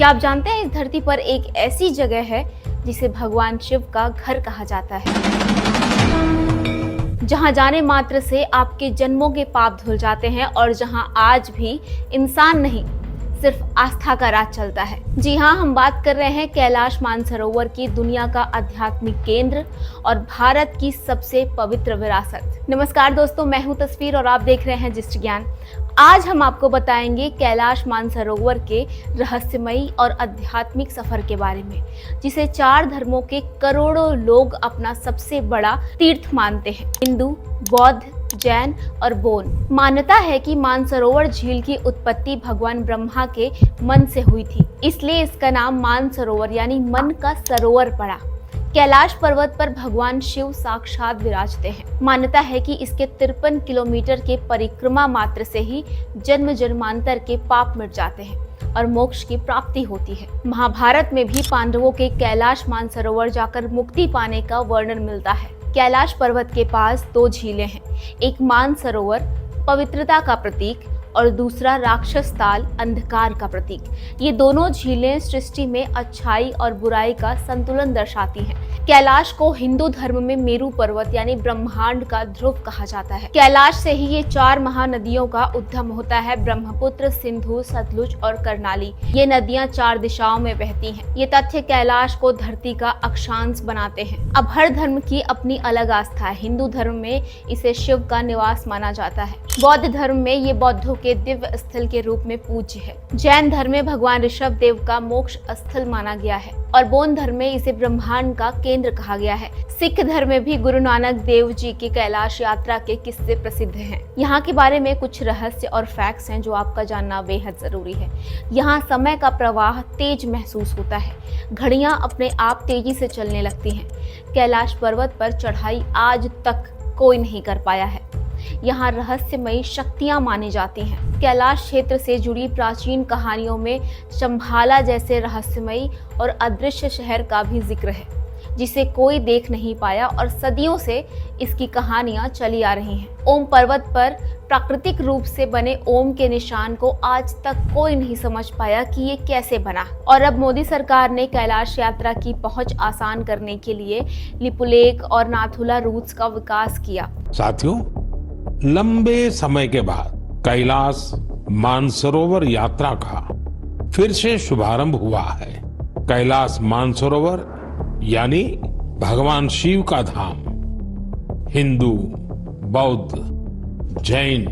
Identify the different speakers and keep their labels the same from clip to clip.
Speaker 1: क्या आप जानते हैं इस धरती पर एक ऐसी जगह है जिसे भगवान शिव का घर कहा जाता है, जहां जाने मात्र से आपके जन्मों के पाप धुल जाते हैं और जहां आज भी इंसान नहीं सिर्फ आस्था का राज चलता है। जी हाँ, हम बात कर रहे हैं कैलाश मानसरोवर की, दुनिया का आध्यात्मिक केंद्र और भारत की सबसे पवित्र विरासत। नमस्कार दोस्तों, मैं हूं तस्वीर और आप देख रहे हैं जिस्ट ज्ञान। आज हम आपको बताएंगे कैलाश मानसरोवर के रहस्यमयी और आध्यात्मिक सफर के बारे में, जिसे 4 धर्मों के करोड़ों लोग अपना सबसे बड़ा तीर्थ मानते हैं। हिंदू, बौद्ध, जैन और बौन। मान्यता है कि मानसरोवर झील की उत्पत्ति भगवान ब्रह्मा के मन से हुई थी, इसलिए इसका नाम मानसरोवर यानी मन का सरोवर पड़ा। कैलाश पर्वत पर भगवान शिव साक्षात विराजते हैं। मान्यता है कि इसके 53 किलोमीटर के परिक्रमा मात्र से ही जन्म जन्मांतर के पाप मिट जाते हैं और मोक्ष की प्राप्ति होती है। महाभारत में भी पांडवों के कैलाश मानसरोवर जाकर मुक्ति पाने का वर्णन मिलता है। कैलाश पर्वत के पास 2 झीलें हैं, एक मानसरोवर पवित्रता का प्रतीक और दूसरा राक्षस ताल अंधकार का प्रतीक। ये दोनों झीलें सृष्टि में अच्छाई और बुराई का संतुलन दर्शाती हैं। कैलाश को हिंदू धर्म में मेरु पर्वत यानी ब्रह्मांड का ध्रुव कहा जाता है। कैलाश से ही ये 4 महानदियों का उद्गम होता है, ब्रह्मपुत्र, सिंधु, सतलुज और कर्णाली। ये नदियां 4 दिशाओं में बहती हैं। ये तथ्य कैलाश को धरती का अक्षांश बनाते हैं। अब हर धर्म की अपनी अलग आस्था है। हिंदू धर्म में इसे शिव का निवास माना जाता है। बौद्ध धर्म में ये बौद्धों के दिव्य स्थल के रूप में पूज्य है। जैन धर्म में भगवान ऋषभ देव का मोक्ष स्थल माना गया है और बौद्ध धर्म में इसे ब्रह्मांड का केंद्र कहा गया है। सिख धर्म में भी गुरु नानक देव जी की कैलाश यात्रा के किस्से प्रसिद्ध हैं। यहाँ के बारे में कुछ रहस्य और फैक्ट्स हैं जो आपका जानना बेहद जरूरी है। यहाँ समय का प्रवाह तेज महसूस होता है। घड़ियां अपने आप तेजी से चलने लगती हैं। कैलाश पर्वत पर चढ़ाई आज तक कोई नहीं कर पाया है। यहाँ रहस्यमयी शक्तियां मानी जाती हैं। कैलाश क्षेत्र से जुड़ी प्राचीन कहानियों में शंभाला जैसे रहस्यमयी और अदृश्य शहर का भी जिक्र है, जिसे कोई देख नहीं पाया और सदियों से इसकी कहानियां चली आ रही हैं। ओम पर्वत पर प्राकृतिक रूप से बने ओम के निशान को आज तक कोई नहीं समझ पाया कि ये कैसे बना। और अब मोदी सरकार ने कैलाश यात्रा की पहुंच आसान करने के लिए लिपुलेख और नाथुला रूट्स का विकास किया।
Speaker 2: साथियों, लंबे समय के बाद कैलाश मानसरोवर यात्रा का फिर से शुभारंभ हुआ है। कैलाश मानसरोवर यानी भगवान शिव का धाम। हिंदू, बौद्ध, जैन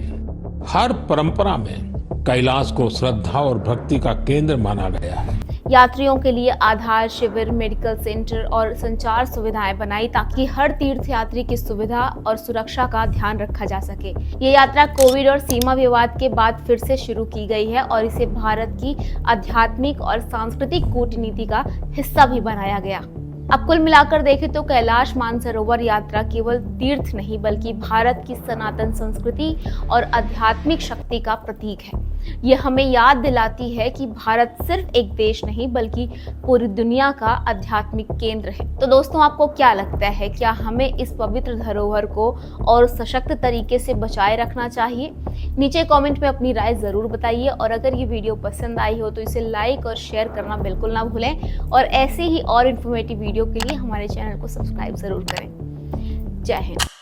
Speaker 2: हर परंपरा में कैलाश को श्रद्धा और भक्ति का केंद्र माना गया है।
Speaker 1: यात्रियों के लिए आधार शिविर, मेडिकल सेंटर और संचार सुविधाएं बनाई ताकि हर तीर्थयात्री की सुविधा और सुरक्षा का ध्यान रखा जा सके। ये यात्रा कोविड और सीमा विवाद के बाद फिर से शुरू की गई है और इसे भारत की आध्यात्मिक और सांस्कृतिक कूटनीति का हिस्सा भी बनाया गया। अब कुल मिलाकर देखें तो कैलाश मानसरोवर यात्रा केवल तीर्थ नहीं बल्कि भारत की सनातन संस्कृति और आध्यात्मिक शक्ति का प्रतीक है। ये हमें याद दिलाती है कि भारत सिर्फ एक देश नहीं बल्कि पूरी दुनिया का आध्यात्मिक केंद्र है। तो दोस्तों, आपको क्या लगता है, क्या हमें इस पवित्र धरोहर को और सशक्त तरीके से बचाए रखना चाहिए? नीचे कमेंट में अपनी राय जरूर बताइए और अगर ये वीडियो पसंद आई हो तो इसे लाइक और शेयर करना बिल्कुल ना भूलें और ऐसे ही और इन्फॉर्मेटिव वीडियो के लिए हमारे चैनल को सब्सक्राइब जरूर करें। जय हिंद।